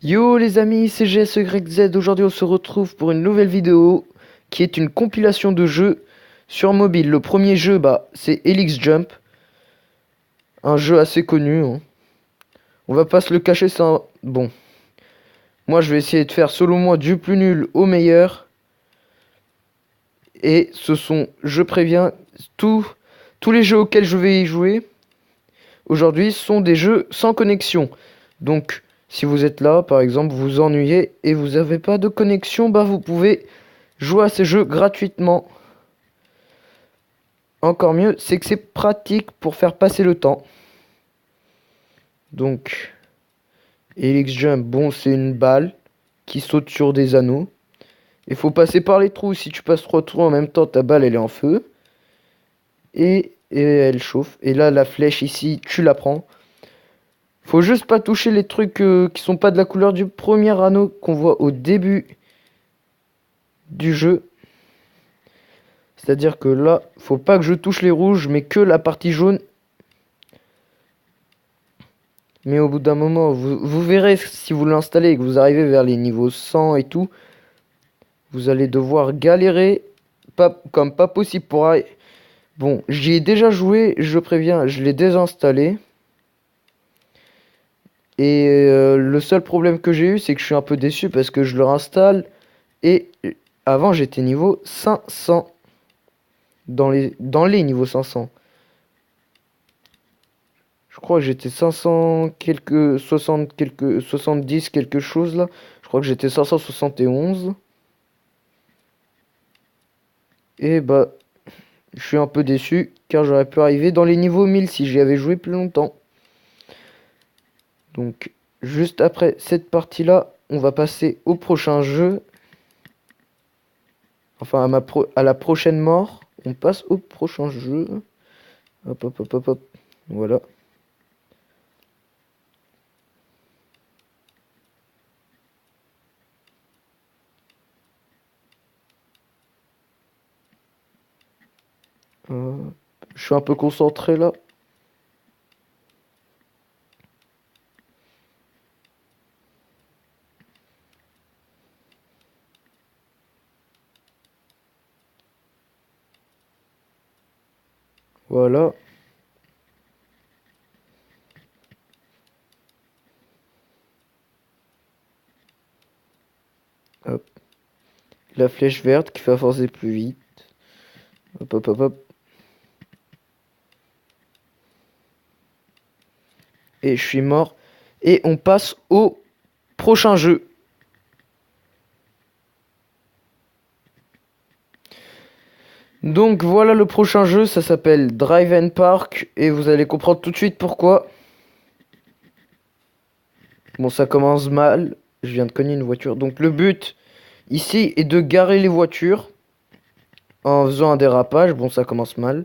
Yo les amis, c'est GSYZ. Aujourd'hui on se retrouve pour une nouvelle vidéo qui est une compilation de jeux sur mobile. Le premier jeu c'est Helix Jump, un jeu assez connu, hein. On va pas se le cacher, bon. Moi je vais essayer de faire selon moi du plus nul au meilleur. Et je préviens, tous les jeux auxquels je vais y jouer aujourd'hui sont des jeux sans connexion. Donc si vous êtes là, par exemple, vous vous ennuyez et vous n'avez pas de connexion, vous pouvez jouer à ces jeux gratuitement. Encore mieux, c'est que c'est pratique pour faire passer le temps. Donc, Helix Jump, bon, c'est une balle qui saute sur des anneaux. Il faut passer par les trous. Si tu passes 3 trous en même temps, ta balle, elle est en feu. Et elle chauffe. Et là, la flèche ici, tu la prends. Faut juste pas toucher les trucs qui sont pas de la couleur du premier anneau qu'on voit au début du jeu. C'est-à-dire que là, faut pas que je touche les rouges, mais que la partie jaune. Mais au bout d'un moment, vous verrez si vous l'installez et que vous arrivez vers les niveaux 100 et tout, vous allez devoir galérer comme pas possible pour... Bon, j'y ai déjà joué, je préviens, je l'ai désinstallé. Et le seul problème que j'ai eu, c'est que je suis un peu déçu parce que je le réinstalle. Et avant, j'étais niveau 500. Dans les niveaux 500. Je crois que j'étais 500 quelques 60 quelques 70 quelque chose là. Je crois que j'étais 571. Et je suis un peu déçu car j'aurais pu arriver dans les niveaux 1000 si j'y avais joué plus longtemps. Donc juste après cette partie là, on va passer au prochain jeu. Enfin à la prochaine mort, on passe au prochain jeu. Hop hop hop hop hop. Voilà. Je suis un peu concentré là. Voilà. Hop. La flèche verte qui fait avancer plus vite. Hop hop hop hop. Et je suis mort. Et on passe au prochain jeu. Donc voilà le prochain jeu, ça s'appelle Drive and Park. Et vous allez comprendre tout de suite pourquoi. Bon, ça commence mal. Je viens de cogner une voiture. Donc le but ici est de garer les voitures en faisant un dérapage. Bon, ça commence mal.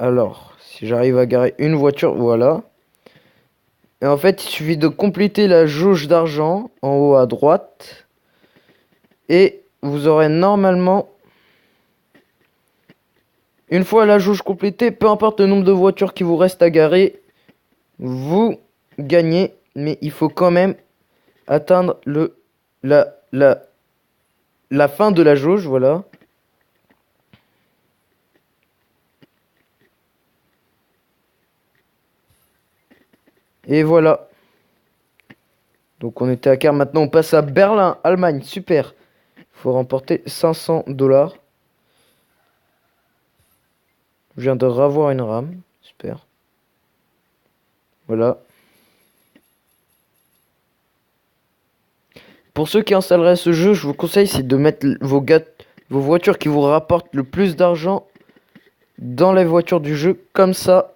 Alors, si j'arrive à garer une voiture, voilà. Et en fait, il suffit de compléter la jauge d'argent en haut à droite. Et vous aurez normalement, une fois la jauge complétée, peu importe le nombre de voitures qui vous reste à garer, vous gagnez. Mais il faut quand même atteindre la, la, la fin de la jauge, voilà. Et voilà. Donc on était à quart. Maintenant on passe à Berlin, Allemagne. Super. Il faut remporter 500 $. Je viens de revoir une rame. Super. Voilà. Pour ceux qui installeraient ce jeu, je vous conseille c'est de mettre vos voitures qui vous rapportent le plus d'argent dans les voitures du jeu. Comme ça,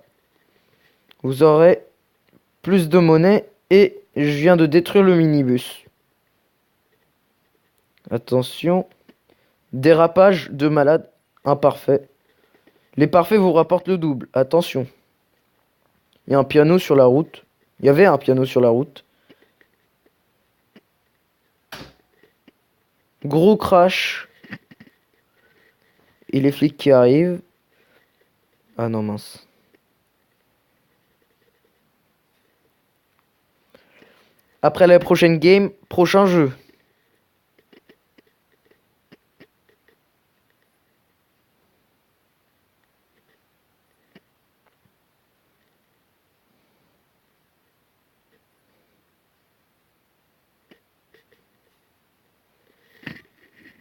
vous aurez plus de monnaie. Et je viens de détruire le minibus. Attention. Dérapage de malade. Imparfait. Les parfaits vous rapportent le double. Attention. Il y a un piano sur la route. Il y avait un piano sur la route. Gros crash. Et les flics qui arrivent. Ah non, mince. Après la prochaine game, prochain jeu.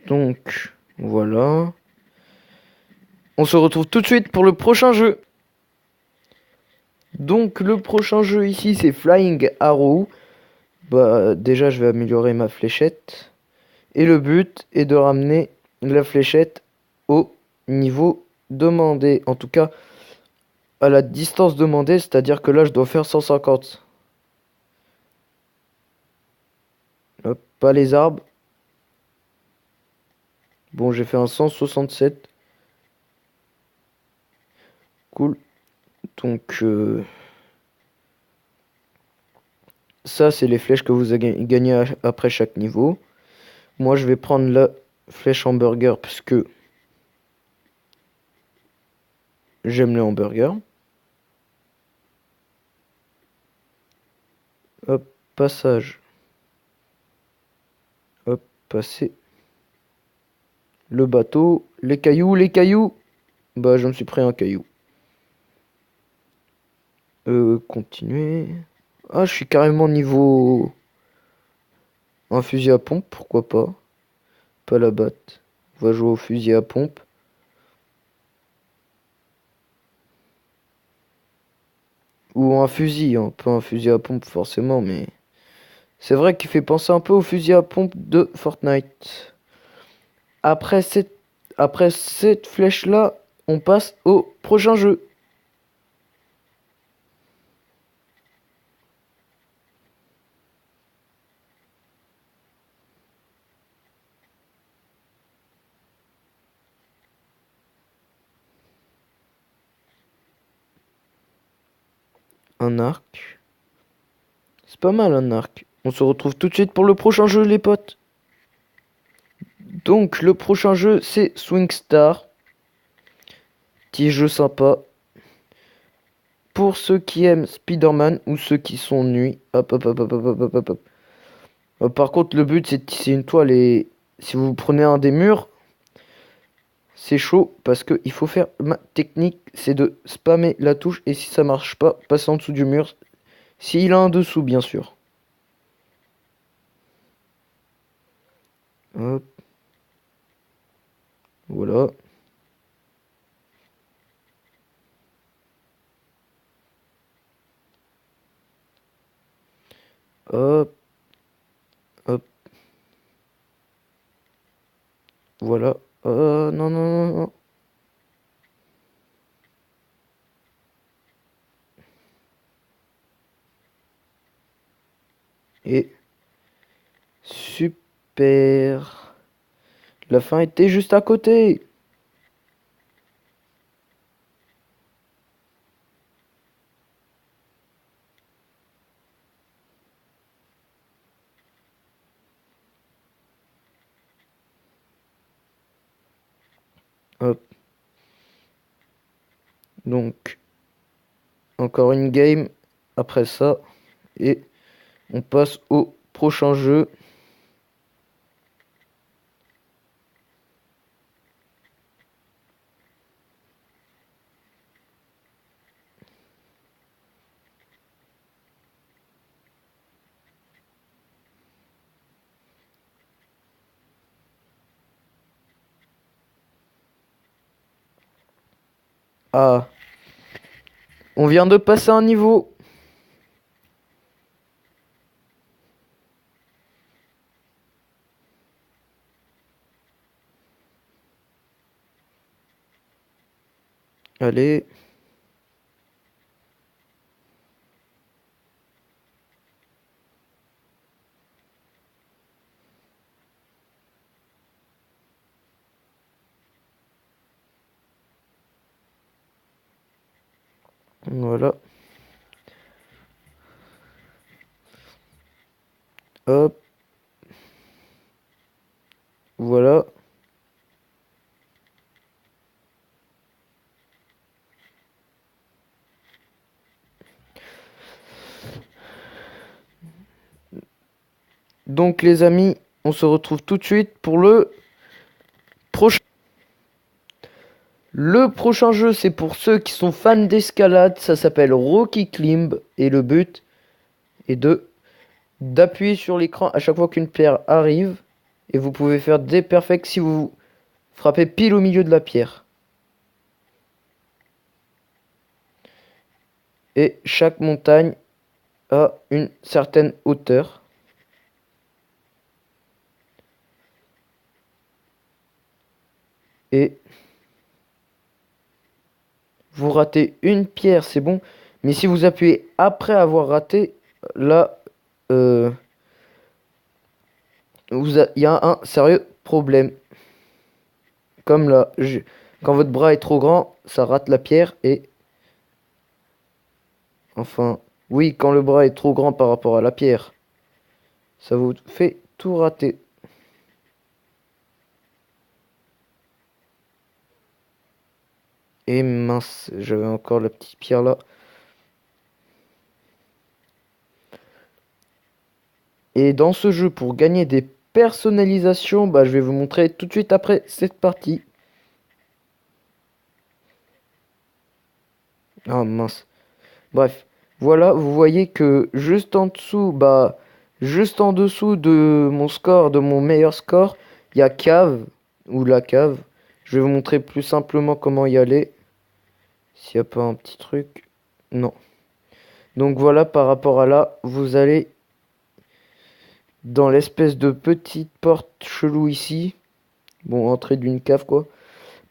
Donc, voilà. On se retrouve tout de suite pour le prochain jeu. Donc, le prochain jeu ici, c'est Flying Arrow. Bah, déjà, je vais améliorer ma fléchette. Et le but est de ramener la fléchette au niveau demandé. En tout cas, à la distance demandée, c'est-à-dire que là, je dois faire 150. Hop, pas les arbres. Bon, j'ai fait un 167. Cool. Donc, ça, c'est les flèches que vous gagnez après chaque niveau. Moi, je vais prendre la flèche hamburger parce que j'aime les hamburgers. Hop, passage. Hop, passer. Le bateau. Les cailloux, les cailloux. Bah, je me suis pris un caillou. Continuer. Ah, je suis carrément niveau... Un fusil à pompe, pourquoi pas. Pas la batte. On va jouer au fusil à pompe. Ou un fusil, hein. Pas un fusil à pompe forcément, mais... C'est vrai qu'il fait penser un peu au fusil à pompe de Fortnite. Après cette, Après cette flèche-là, on passe au prochain jeu. Un arc. C'est pas mal un arc. On se retrouve tout de suite pour le prochain jeu, les potes. Donc, le prochain jeu, c'est Swing Star. Petit jeu sympa. Pour ceux qui aiment Spider-Man ou ceux qui sont nuits. Hop, hop, hop, hop, hop, hop, hop, hop. Par contre, le but, c'est de tisser une toile et si vous prenez un des murs, c'est chaud parce que il faut faire ma technique, c'est de spammer la touche et si ça marche pas, passer en dessous du mur. S'il a un dessous, bien sûr. Hop, voilà. Hop, hop, voilà. Non, non, non, non. Et super. La fin était juste à côté. Hop. Donc, encore une game après ça. Et on passe au prochain jeu. Ah, on vient de passer un niveau. Allez. Voilà. Hop. Voilà. Donc les amis, on se retrouve tout de suite pour le prochain. Le prochain jeu, c'est pour ceux qui sont fans d'escalade. Ça s'appelle Rocky Climb. Et le but est d'appuyer sur l'écran à chaque fois qu'une pierre arrive. Et vous pouvez faire des perfects si vous frappez pile au milieu de la pierre. Et chaque montagne a une certaine hauteur. Et vous ratez une pierre, c'est bon. Mais si vous appuyez après avoir raté, là, il y a un sérieux problème. Comme là, quand votre bras est trop grand, ça rate la pierre et... Enfin, oui, quand le bras est trop grand par rapport à la pierre, ça vous fait tout rater. Et mince, j'avais encore la petite pierre là. Et dans ce jeu, pour gagner des personnalisations, bah, je vais vous montrer tout de suite après cette partie. Ah mince. Bref, voilà, vous voyez que juste en dessous, bah, juste en dessous de mon score, de mon meilleur score, il y a cave, ou la cave. Je vais vous montrer plus simplement comment y aller. S'il n'y a pas un petit truc. Non. Donc voilà, par rapport à là, vous allez dans l'espèce de petite porte chelou ici. Bon, entrée d'une cave quoi.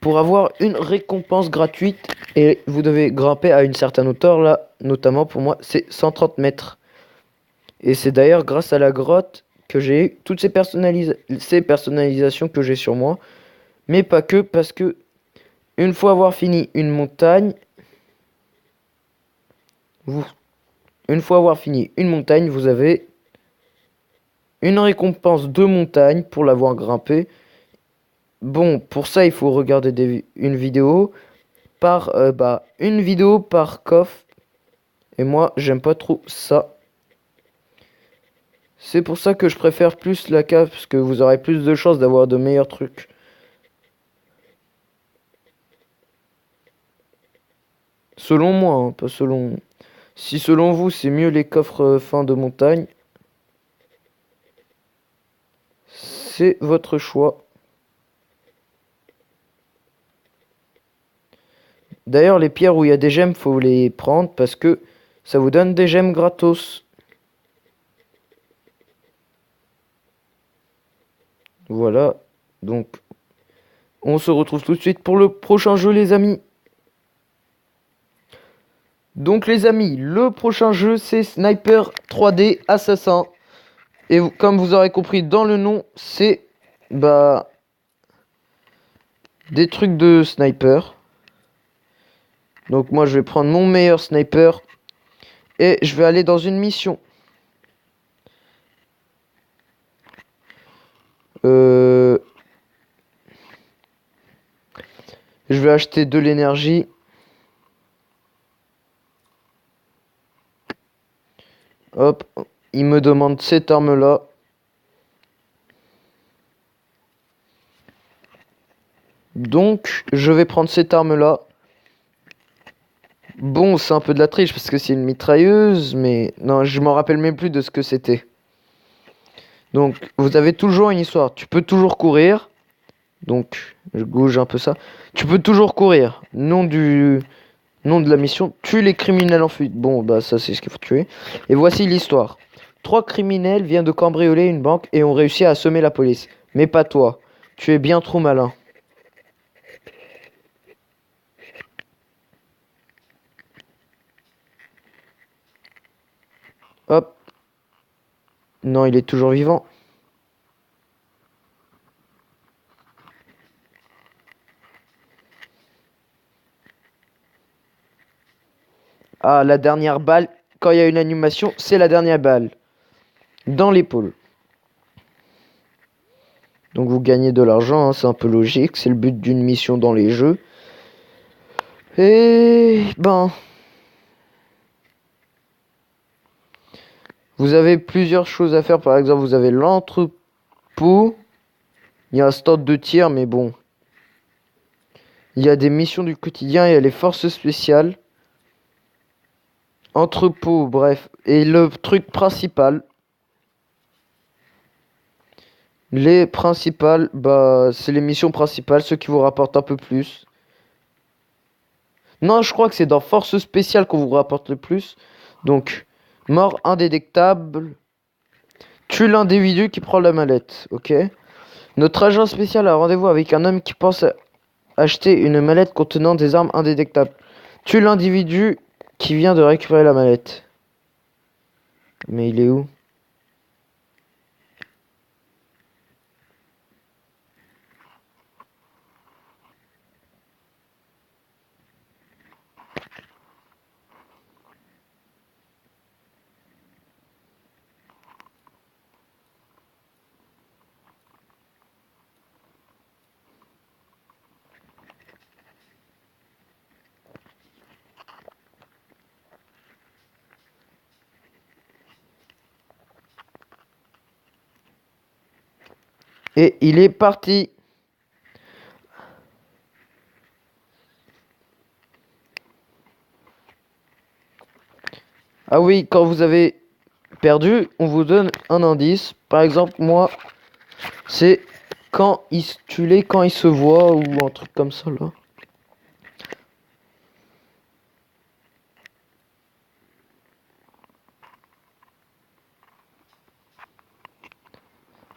Pour avoir une récompense gratuite. Et vous devez grimper à une certaine hauteur. Là, notamment pour moi, c'est 130 mètres. Et c'est d'ailleurs grâce à la grotte que j'ai eu toutes ces personnalisations que j'ai sur moi. Mais pas que, parce que une fois avoir fini une montagne, vous avez une récompense de montagne pour l'avoir grimpé. Bon, pour ça, il faut regarder une vidéo une vidéo par coffre. Et moi, j'aime pas trop ça. C'est pour ça que je préfère plus la cave, parce que vous aurez plus de chances d'avoir de meilleurs trucs. Selon moi, hein, pas selon... Si selon vous, c'est mieux les coffres fin de montagne, c'est votre choix. D'ailleurs, les pierres où il y a des gemmes, faut les prendre parce que ça vous donne des gemmes gratos. Voilà, donc on se retrouve tout de suite pour le prochain jeu les amis. Donc les amis, le prochain jeu c'est Sniper 3D Assassin. Et comme vous aurez compris dans le nom, c'est bah des trucs de sniper. Donc moi je vais prendre mon meilleur sniper et je vais aller dans une mission. Je vais acheter de l'énergie. Hop, il me demande cette arme-là. Donc, je vais prendre cette arme-là. Bon, c'est un peu de la triche parce que c'est une mitrailleuse, mais non, je m'en rappelle même plus de ce que c'était. Donc, vous avez toujours une histoire. Tu peux toujours courir. Donc, je bouge un peu ça. Tu peux toujours courir. Nom de la mission. Tue les criminels en fuite. Bon, bah ça c'est ce qu'il faut tuer. Et voici l'histoire. 3 criminels viennent de cambrioler une banque et ont réussi à assommer la police. Mais pas toi. Tu es bien trop malin. Hop. Non, il est toujours vivant. Ah, la dernière balle. Quand il y a une animation, c'est la dernière balle. Dans l'épaule. Donc vous gagnez de l'argent, hein, c'est un peu logique. C'est le but d'une mission dans les jeux. Et ben... Vous avez plusieurs choses à faire. Par exemple, vous avez l'entrepôt. Il y a un stand de tir, mais bon. Il y a des missions du quotidien, il y a les forces spéciales. Entrepôt, bref. Et le truc principal. Les principales, bah, c'est les missions principales, ceux qui vous rapportent un peu plus. Non, je crois que c'est dans force spéciale qu'on vous rapporte le plus. Donc, mort indétectable. Tue l'individu qui prend la mallette, ok? Notre agent spécial a rendez-vous avec un homme qui pense acheter une mallette contenant des armes indétectables. Tue l'individu qui vient de récupérer la mallette. Mais il est où? Et il est parti. Ah oui, quand vous avez perdu, on vous donne un indice. Par exemple, moi, c'est quand tu l'es quand il se voit ou un truc comme ça là.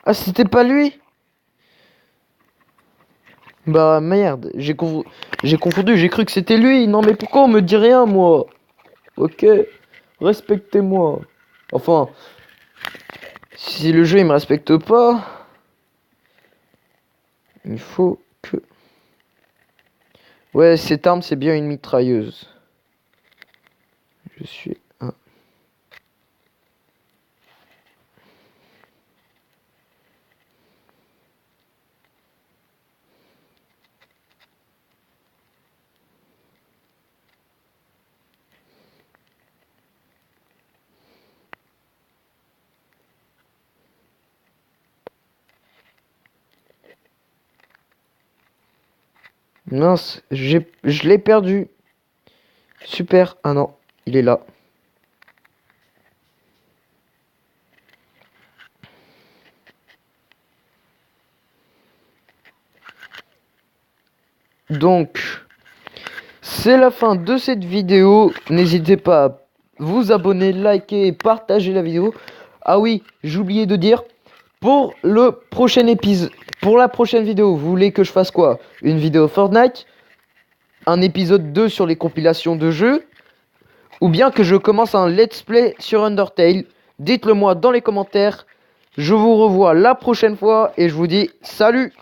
Ah, c'était pas lui? Bah merde, j'ai confondu, j'ai cru que c'était lui. Non mais pourquoi on me dit rien moi? Ok, respectez-moi. Enfin, si le jeu il me respecte pas, il faut que... Ouais, cette arme c'est bien une mitrailleuse. Je suis un... Mince, je l'ai perdu. Super. Ah non, il est là. Donc, c'est la fin de cette vidéo. N'hésitez pas à vous abonner, liker et partager la vidéo. Ah oui, j'ai oublié de dire, pour le prochain épisode, pour la prochaine vidéo, vous voulez que je fasse quoi? Une vidéo Fortnite? Un épisode 2 sur les compilations de jeux? Ou bien que je commence un let's play sur Undertale? Dites-le moi dans les commentaires. Je vous revois la prochaine fois et je vous dis salut!